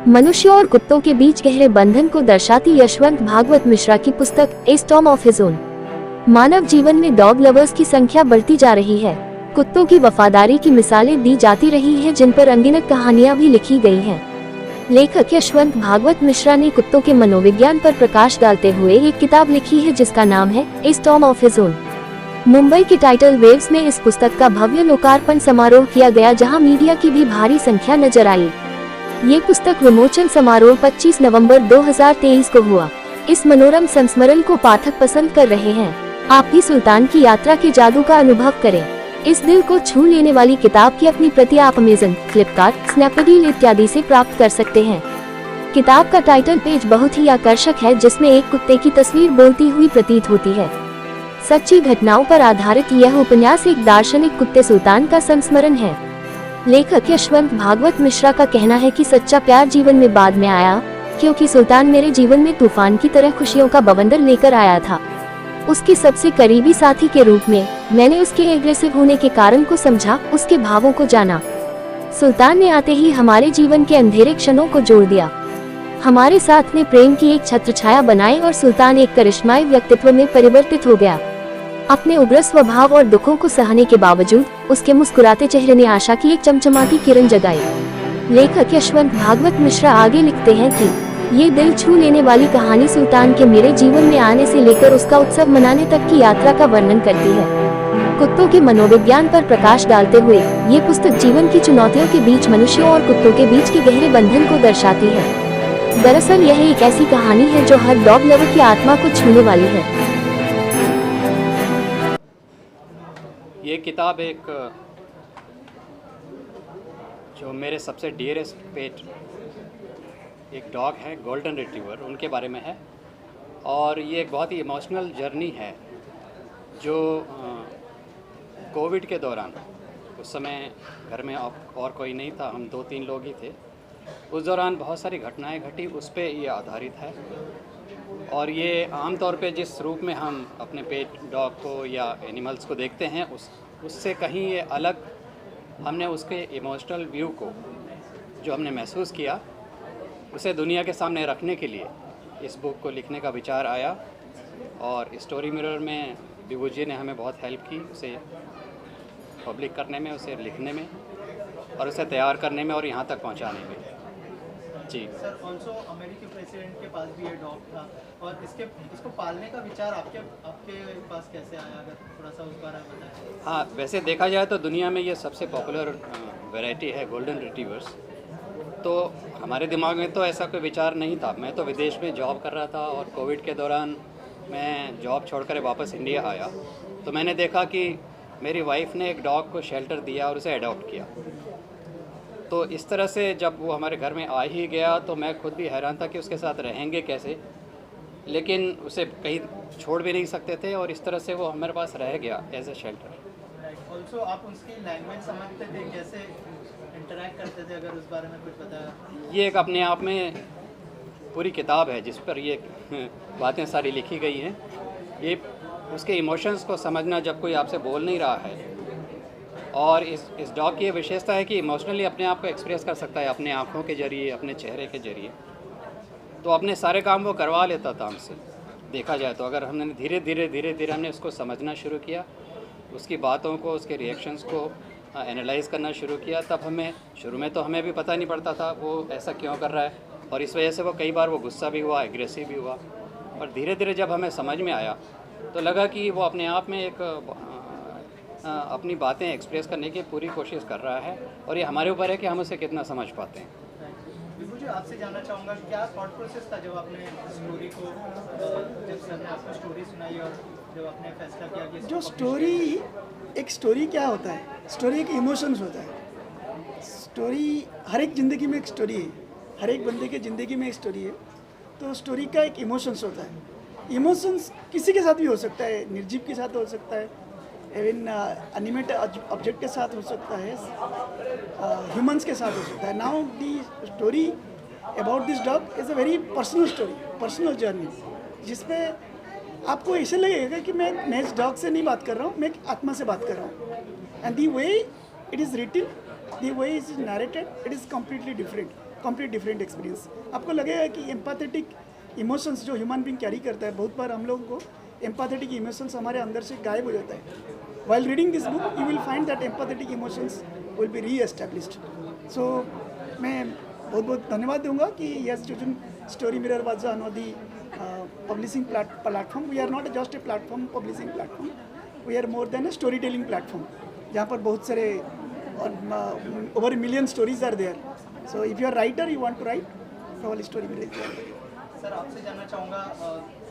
मनुष्यों और कुत्तों के बीच गहरे बंधन को दर्शाती यशवंत भागवत मिश्रा की पुस्तक a storm of his own. मानव जीवन में डॉग लवर्स की संख्या बढ़ती जा रही है। कुत्तों की वफादारी की मिसालें दी जाती रही हैं, जिन पर अनगिनत कहानियां भी लिखी गई हैं। लेखक यशवंत भागवत मिश्रा ने कुत्तों के मनोविज्ञान पर प्रकाश डालते हुए एक किताब लिखी है जिसका नाम है ए storm of his own. Mumbai के टाइटल वेव्स में इस पुस्तक का भव्य लोकार्पण समारोह किया गया, जहां मीडिया की भी भारी संख्या नजर आई। ये पुस्तक विमोचन समारोह 25 नवंबर 2023 को हुआ। इस मनोरम संस्मरण को पाठक पसंद कर रहे हैं। आप भी सुल्तान की यात्रा के जादू का अनुभव करें। इस दिल को छू लेने वाली किताब की अपनी प्रति आप अमेज़न, फ्लिपकार्ट, स्नैपडील इत्यादि से प्राप्त कर सकते हैं। किताब का टाइटल पेज बहुत ही आकर्षक है, जिसमें एक कुत्ते की तस्वीर बोलती हुई प्रतीत होती है। सच्ची घटनाओं पर आधारित यह उपन्यास एक दार्शनिक कुत्ते सुल्तान का संस्मरण है। लेखक यशवंत भागवत मिश्रा का कहना है कि सच्चा प्यार जीवन में बाद में आया, क्योंकि सुल्तान मेरे जीवन में तूफान की तरह खुशियों का बवंडर लेकर आया था। उसके सबसे करीबी साथी के रूप में मैंने उसके एग्रेसिव होने के कारण को समझा, उसके भावों को जाना। सुल्तान ने आते ही हमारे जीवन के अंधेरे क्षणों को जोड़ दिया। हमारे साथ ने प्रेम की एक छत्रछाया बनाई और सुल्तान एक करिश्माई व्यक्तित्व में परिवर्तित हो गया। अपने उग्र स्वभाव और दुखों को सहने के बावजूद उसके मुस्कुराते चेहरे ने आशा की एक चमचमाती किरण जगाई। लेखक यशवंत भागवत मिश्रा आगे लिखते हैं कि ये दिल छू लेने वाली कहानी सुल्तान के मेरे जीवन में आने से लेकर उसका उत्सव मनाने तक की यात्रा का वर्णन करती है। कुत्तों के मनोविज्ञान पर प्रकाश डालते हुए ये पुस्तक जीवन की चुनौतियों के बीच मनुष्यों और कुत्तों के बीच के गहरे बंधन को दर्शाती है। दरअसल यह एक ऐसी कहानी है जो हर डॉग लवर की आत्मा को छूने वाली है। ये किताब एक जो मेरे सबसे डियरेस्ट पेट एक डॉग है, गोल्डन रिट्रीवर, उनके बारे में है। और ये एक बहुत ही इमोशनल जर्नी है जो कोविड के दौरान, उस समय घर में और कोई नहीं था, हम 2-3 लोग ही थे। उस दौरान बहुत सारी घटनाएं घटी, उस पे ये आधारित है। और ये आम तौर पे जिस रूप में हम अपने पेट डॉग को या एनिमल्स को देखते हैं उससे कहीं ये अलग, हमने उसके इमोशनल व्यू को जो हमने महसूस किया उसे दुनिया के सामने रखने के लिए इस बुक को लिखने का विचार आया। और स्टोरी मिरर में विभू जी ने हमें बहुत हेल्प की उसे पब्लिक करने में, उसे लिखने में और उसे तैयार करने में और यहाँ तक पहुँचाने में। जी सर, ऑल्सो अमेरिकी प्रेसिडेंट के पास भी ये डॉग था और इसको पालने का विचार आपके पास कैसे आया, अगर थोड़ा सा उस बारे में बताएं। हाँ, वैसे देखा जाए तो दुनिया में ये सबसे पॉपुलर वैरायटी है गोल्डन रिट्रीवर्स। तो हमारे दिमाग में तो ऐसा कोई विचार नहीं था। मैं तो विदेश में जॉब कर रहा था और कोविड के दौरान मैं जॉब छोड़कर वापस इंडिया आया तो मैंने देखा कि मेरी वाइफ ने एक डॉग को शेल्टर दिया और उसे अडॉप्ट किया। तो इस तरह से जब वो हमारे घर में आ ही गया तो मैं खुद भी हैरान था कि उसके साथ रहेंगे कैसे, लेकिन उसे कहीं छोड़ भी नहीं सकते थे और इस तरह से वो हमारे पास रह गया एज ए शेल्टर। ऑल्सो आप उसकी लैंग्वेज समझते थे, कैसे इंटरैक्ट करते थे, अगर उस बारे में कुछ बताया। ये एक अपने आप में पूरी किताब है जिस पर ये बातें सारी लिखी गई हैं। ये उसके इमोशंस को समझना जब कोई आपसे बोल नहीं रहा है। और इस डॉग की ये विशेषता है कि इमोशनली अपने आप को एक्सप्रेस कर सकता है, अपने आँखों के जरिए, अपने चेहरे के जरिए। तो अपने सारे काम वो करवा लेता था हमसे। देखा जाए तो अगर हमने धीरे धीरे हमने उसको समझना शुरू किया, उसकी बातों को, उसके रिएक्शंस को एनालाइज करना शुरू किया, तब हमें शुरू में तो हमें भी पता नहीं पड़ता था वो ऐसा क्यों कर रहा है। और इस वजह से वो कई बार वो गुस्सा भी हुआ, एग्रेसिव भी हुआ। और धीरे धीरे जब हमें समझ में आया तो लगा कि वो अपने आप में एक अपनी बातें एक्सप्रेस करने की पूरी कोशिश कर रहा है और ये हमारे ऊपर है कि हम उसे कितना समझ पाते हैं। विभू जी, आपसे जानना चाहूँगा क्या थॉट प्रोसेस था जब आपने स्टोरी को, जब सर ने आपको स्टोरी सुनाई और जब आपने फैसला किया कि जो स्टोरी, एक स्टोरी क्या होता है, स्टोरी एक इमोशंस होता है। स्टोरी हर एक ज़िंदगी में एक स्टोरी है, हर एक बंदे के ज़िंदगी में एक स्टोरी है। तो स्टोरी का एक इमोशंस होता है। इमोशंस किसी के साथ भी हो सकता है, निर्जीव के साथ हो सकता है, इवन एनिमेटेड ऑब्जेक्ट के साथ हो सकता है, ह्यूमंस के साथ हो सकता है। Now the story about this dog is a very personal story, personal journey, जिसपे आपको ऐसे लगेगा कि मैं इस डॉग से नहीं बात कर रहा हूँ, मैं एक आत्मा से बात कर रहा हूँ। And the way it is written, the way is narrated, it is completely different. Complete different experience. आपको लगेगा कि एम्पैथेटिक इमोशंस जो ह्यूमन बीइंग कैरी करता है, बहुत बार हम लोगों को एम्पैथेटिक इमोशंस हमारे अंदर से गायब हो जाता है। While reading this book, you will find that empathetic emotions will be re-established. So, मैं बहुत बहुत धन्यवाद दूंगा कि yes chosen story mirror was on the publishing platform. We are not just a platform, publishing platform. We are more than a storytelling platform. जहाँ पर बहुत सारे over a million stories are there. So, if you are writer, you want to write, probably story mirror is there. Sir आपसे जानना चाहूँगा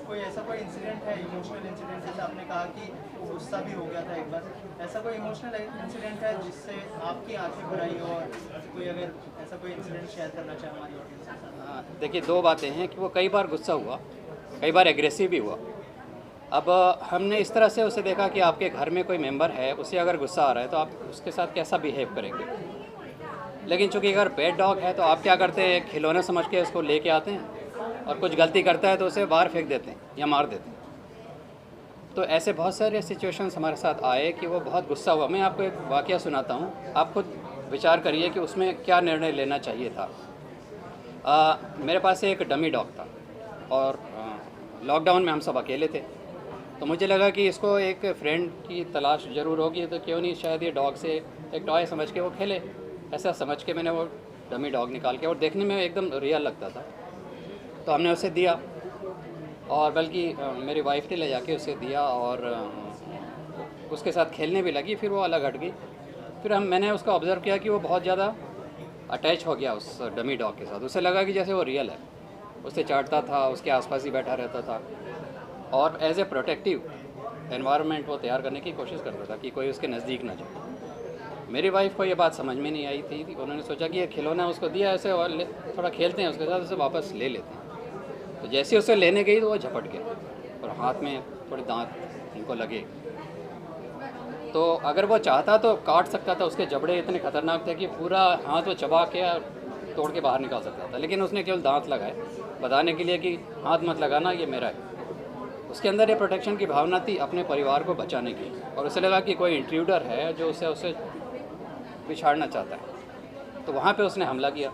कोई ऐसा कोई इंसिडेंट है, इमोशनल इंसिडेंट, जैसे आपने कहा कि गुस्सा भी हो गया था एक बार, ऐसा कोई इमोशनल इंसिडेंट है जिससे आपकी आंखें भर आई हो, और कोई अगर ऐसा कोई इंसिडेंट शेयर करना चाहे हमारी ऑडियंस के साथ? देखिए, दो बातें हैं कि वो कई बार गुस्सा हुआ, कई बार एग्रेसिव भी हुआ। अब हमने इस तरह से उसे देखा कि आपके घर में कोई मेंबर है, उसे अगर गुस्सा आ रहा है तो आप उसके साथ कैसा बिहेव करेंगे। लेकिन चूंकि अगर पेट डॉग है तो आप क्या करते हैं, खिलौना समझ के उसको लेके आते हैं, और कुछ गलती करता है तो उसे बाहर फेंक देते हैं या मार देते हैं। तो ऐसे बहुत सारे सिचुएशंस हमारे साथ आए कि वो बहुत गुस्सा हुआ। मैं आपको एक वाक़या सुनाता हूँ, आप खुद विचार करिए कि उसमें क्या निर्णय लेना चाहिए था। मेरे पास एक डमी डॉग था और लॉकडाउन में हम सब अकेले थे, तो मुझे लगा कि इसको एक फ्रेंड की तलाश ज़रूर होगी, तो क्यों नहीं शायद ये डॉग से एक टॉय समझ के वो खेले। ऐसा समझ के मैंने वो डमी डॉग निकाल के, और देखने में एकदम रियल लगता था, तो हमने उसे दिया, और बल्कि मेरी वाइफ ने ले जाके उसे दिया और उसके साथ खेलने भी लगी। फिर वो अलग हट गई। फिर मैंने उसका ऑब्ज़र्व किया कि वो बहुत ज़्यादा अटैच हो गया उस डमी डॉग के साथ। उसे लगा कि जैसे वो रियल है, उसे चाटता था, उसके आसपास ही बैठा रहता था, और एज ए प्रोटेक्टिव एनवायरनमेंट वो तैयार करने की कोशिश करता था कि कोई उसके नज़दीक ना जाए। मेरी वाइफ को ये बात समझ में नहीं आई थी। उन्होंने सोचा कि ये खिलौना उसको दिया ऐसे, और थोड़ा खेलते हैं उसके साथ, उसे वापस ले लेते हैं। तो जैसे उसे लेने गई तो वो झपट गया और हाथ में थोड़े दांत उनको लगे। तो अगर वो चाहता तो काट सकता था, उसके जबड़े इतने खतरनाक थे कि पूरा हाथ वो चबा के तोड़ के बाहर निकाल सकता था। लेकिन उसने केवल दांत लगाए बताने के लिए कि हाथ मत लगाना, ये मेरा है। उसके अंदर ये प्रोटेक्शन की भावना थी अपने परिवार को बचाने की, और उसे लगा कि कोई इंट्रूडर है जो उसे बिछाड़ना चाहता है, तो वहाँ पे उसने हमला किया।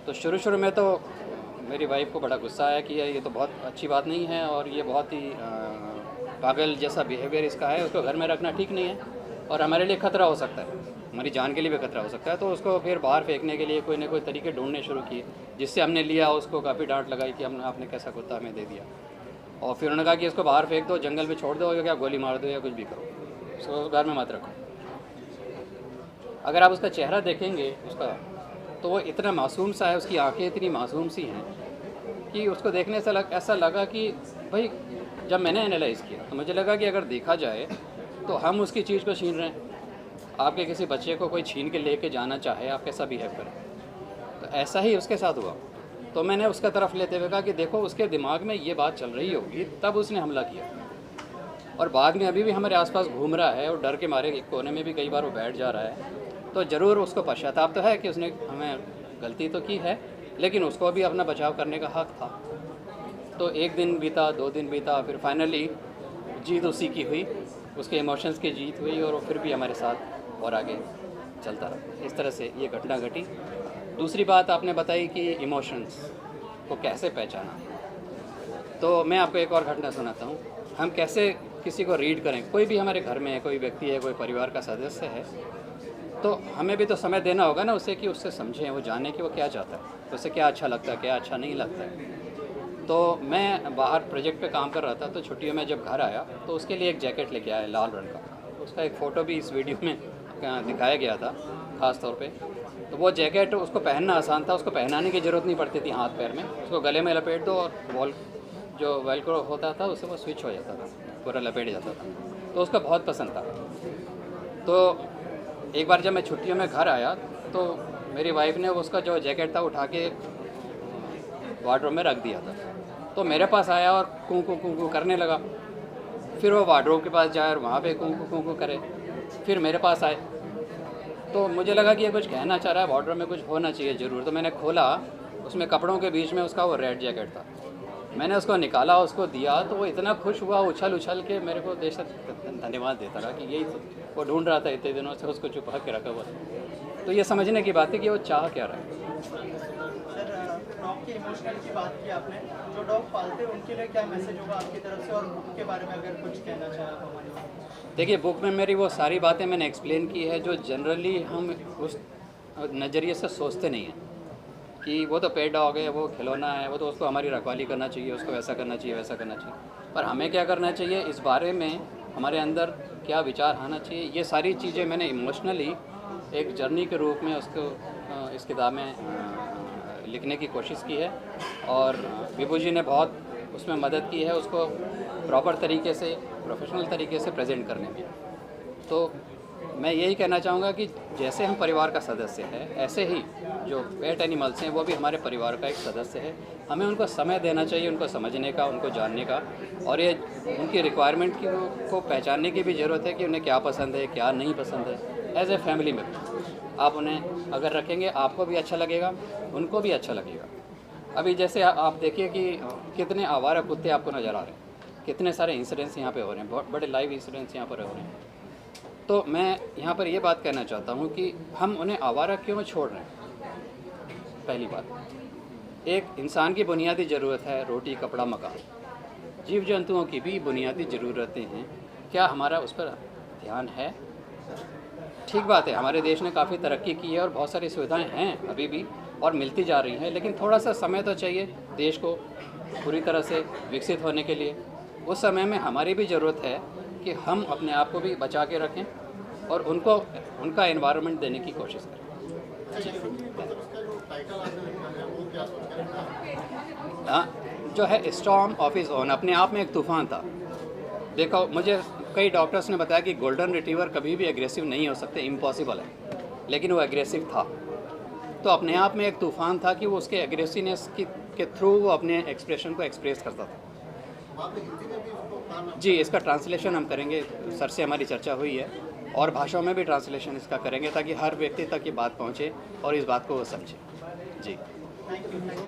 तो शुरू में तो मेरी वाइफ को बड़ा गुस्सा आया कि ये तो बहुत अच्छी बात नहीं है, और ये बहुत ही पागल जैसा बिहेवियर इसका है, उसको घर में रखना ठीक नहीं है, और हमारे लिए ख़तरा हो सकता है, हमारी जान के लिए भी खतरा हो सकता है। तो उसको फिर बाहर फेंकने के लिए कोई ना कोई तरीके ढूंढने शुरू किए, जिससे हमने लिया, उसको काफ़ी डांट लगाई कि आपने कैसा कुत्ता हमें दे दिया। और फिर उन्होंने कहा कि इसको बाहर फेंक दो, जंगल में छोड़ दो, या क्या गोली मार दो या कुछ भी करो, उसको घर में मत रखो। अगर आप उसका चेहरा देखेंगे उसका, तो वो इतना मासूम सा है, उसकी आंखें इतनी मासूम सी हैं कि उसको देखने से ऐसा लगा कि भाई, जब मैंने एनालाइज़ किया तो मुझे लगा कि अगर देखा जाए तो हम उसकी चीज़ को छीन रहे हैं। आपके किसी बच्चे को कोई छीन के लेके जाना चाहे, आप कैसा बिहेव करें, तो ऐसा ही उसके साथ हुआ। तो मैंने उसका तरफ लेते हुए कहा कि देखो, उसके दिमाग में ये बात चल रही होगी, तब उसने हमला किया, और बाद में अभी भी हमारे आसपास घूम रहा है, और डर के मारे एक कोने में भी कई बार वो बैठ जा रहा है। तो ज़रूर उसको पश्चाताप तो है कि उसने हमें गलती तो की है, लेकिन उसको भी अपना बचाव करने का हक था। तो एक दिन बीता, 2 दिन बीता, फिर फाइनली जीत उसी की हुई, उसके इमोशंस की जीत हुई, और वो फिर भी हमारे साथ और आगे चलता रहा। इस तरह से ये घटना घटी। दूसरी बात आपने बताई कि इमोशंस को कैसे पहचाना, तो मैं आपको एक और घटना सुनाता हूँ। हम कैसे किसी को रीड करें, कोई भी हमारे घर में है, कोई व्यक्ति है, कोई परिवार का सदस्य है, तो हमें भी तो समय देना होगा ना उसे, कि उससे समझें, वो जाने कि वो क्या चाहता है, उसे क्या अच्छा लगता है, क्या अच्छा नहीं लगता है। तो मैं बाहर प्रोजेक्ट पे काम कर रहा था, तो छुट्टियों में जब घर आया तो उसके लिए एक जैकेट लेके आया लाल रंग का। उसका एक फ़ोटो भी इस वीडियो में दिखाया गया था ख़ास तौर पे। तो वो जैकेट उसको पहनना आसान था, उसको पहनाने की ज़रूरत नहीं पड़ती थी हाथ पैर में, उसको गले में लपेट दो और जो वेलक्रो होता था उससे वो स्विच हो जाता था, पूरा लपेट जाता था। तो उसका बहुत पसंद था। तो एक बार जब मैं छुट्टियों में घर आया तो मेरी वाइफ ने उसका जो जैकेट था उठा के वार्डरोब में रख दिया था। तो मेरे पास आया और कूं कूं करने लगा। फिर वो वार्डरोब के पास जाए और वहाँ पे कूं कूं करे, फिर मेरे पास आए। तो मुझे लगा कि ये कुछ कहना चाह रहा है, वार्डरोब में कुछ होना चाहिए ज़रूर। तो मैंने खोला, उसमें कपड़ों के बीच में उसका वो रेड जैकेट था। मैंने उसको निकाला, उसको दिया, तो वो इतना खुश हुआ, उछल के मेरे को देश धन्यवाद देता रहा कि यही तो वो ढूंढ रहा था इतने दिनों से, उसको छुपा के रखा हुआ। तो ये समझने की बात है कि वो चाह क्या रहा है। के इमोशनल की बात की आपने, जो डॉग पालते हैं उनके लिए क्या मैसेज होगा आपकी तरफ से, और बुक के बारे में अगर कुछ कहना चाहें आप हमारे। देखिए, बुक में मेरी वो सारी बातें मैंने एक्सप्लेन की है जो जनरली हम उस नज़रिए से सोचते नहीं हैं कि वो तो पेट डॉग है, वो खिलौना है, वो तो उसको हमारी रखवाली करना चाहिए, उसको ऐसा करना चाहिए, वैसा करना चाहिए। पर हमें क्या करना चाहिए, इस बारे में हमारे अंदर क्या विचार आना चाहिए, ये सारी चीज़ें मैंने इमोशनली एक जर्नी के रूप में उसको इस किताब में लिखने की कोशिश की है। और विभू जी ने बहुत उसमें मदद की है उसको प्रॉपर तरीके से, प्रोफेशनल तरीके से प्रेजेंट करने में। तो मैं यही कहना चाहूँगा कि जैसे हम परिवार का सदस्य है, ऐसे ही जो पेट एनिमल्स हैं वो भी हमारे परिवार का एक सदस्य है। हमें उनको समय देना चाहिए, उनको समझने का, उनको जानने का, और ये उनकी रिक्वायरमेंट को पहचानने की भी ज़रूरत है कि उन्हें क्या पसंद है, क्या नहीं पसंद है। एज ए फैमिली में आप उन्हें अगर रखेंगे, आपको भी अच्छा लगेगा, उनको भी अच्छा लगेगा। अभी जैसे आप देखिए कि कितने आवारा कुत्ते आपको नज़र आ रहे हैं, कितने सारे इंसिडेंट्स यहाँ पे हो रहे हैं, बहुत बड़े लाइव इंसिडेंट्स यहाँ पर हो रहे हैं। तो मैं यहाँ पर ये बात कहना चाहता हूँ कि हम उन्हें आवारा क्यों छोड़ रहे हैं। पहली बात, एक इंसान की बुनियादी ज़रूरत है रोटी, कपड़ा, मकान। जीव जंतुओं की भी बुनियादी ज़रूरतें हैं, क्या हमारा उस पर ध्यान है? ठीक बात है, हमारे देश ने काफ़ी तरक्की की है और बहुत सारी सुविधाएं हैं अभी भी और मिलती जा रही हैं, लेकिन थोड़ा सा समय तो चाहिए देश को पूरी तरह से विकसित होने के लिए। उस समय में हमारी भी ज़रूरत है कि हम अपने आप को भी बचा के रखें और उनको उनका एनवायरनमेंट देने की कोशिश करें। हाँ, जो है स्टॉर्म ऑफ हिज ओन, अपने आप में एक तूफ़ान था। देखो, मुझे कई डॉक्टर्स ने बताया कि गोल्डन रिट्रीवर कभी भी एग्रेसिव नहीं हो सकते, इम्पॉसिबल है, लेकिन वो एग्रेसिव था। तो अपने आप में एक तूफ़ान था कि वो उसके एग्रेसिवनेस के थ्रू वो अपने एक्सप्रेशन को एक्सप्रेस करता था। जी, इसका ट्रांसलेशन हम करेंगे, सर से हमारी चर्चा हुई है, और भाषाओं में भी ट्रांसलेशन इसका करेंगे ताकि हर व्यक्ति तक ये बात पहुँचे और इस बात को वो समझे। जी।